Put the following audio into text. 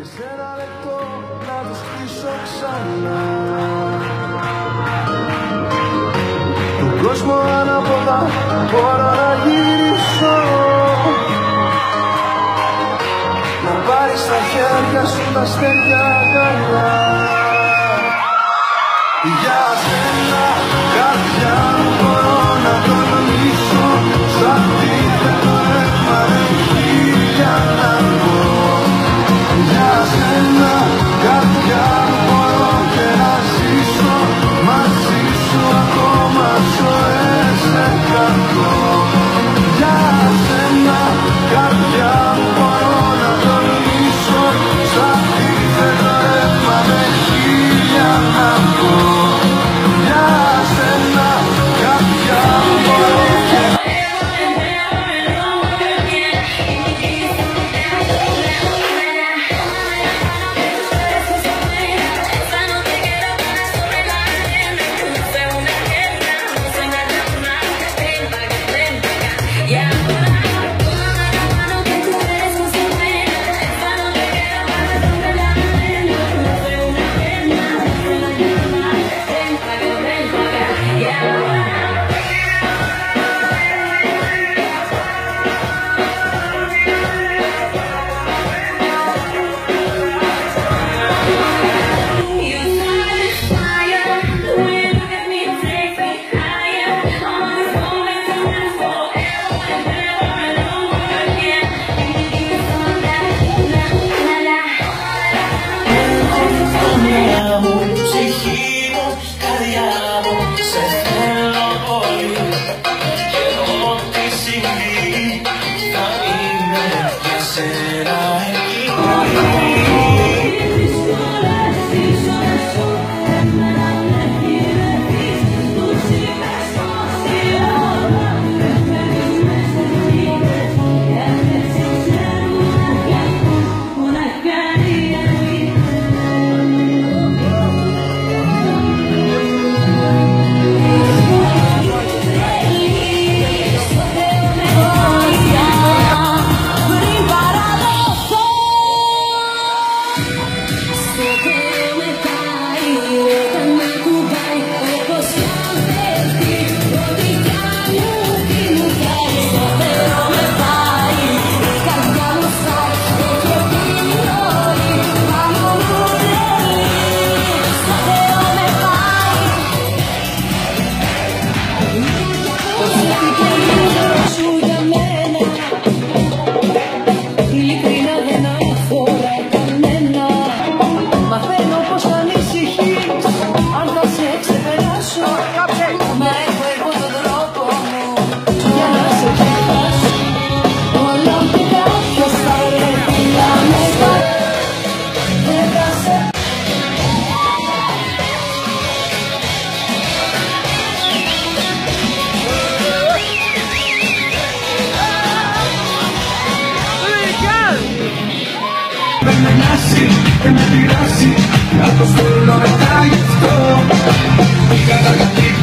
και σε ένα λεπτό να τους κλείσω ξανά. Τον κόσμο ανάποδα μπορώ να γυρίσω, να πάρεις στα χέρια σου τα αστέρια αγκαλιά. Για σένα καρδιά μπορώ να τολμήσω, σαν αντίθετο ρεύμα έχει για να πω. Για σένα καρδιά μπορώ και να ζήσω μαζί σου ακόμα ζωές εκατό. Για σένα καρδιά μπορώ να τολμήσω, σαν αντίθετο ρεύμα έχει για να πω. Για σένα καρδιά μπορώ και και με πειράσει, κάτω στο ρολόι θα γι' αυτό. Καταρχήν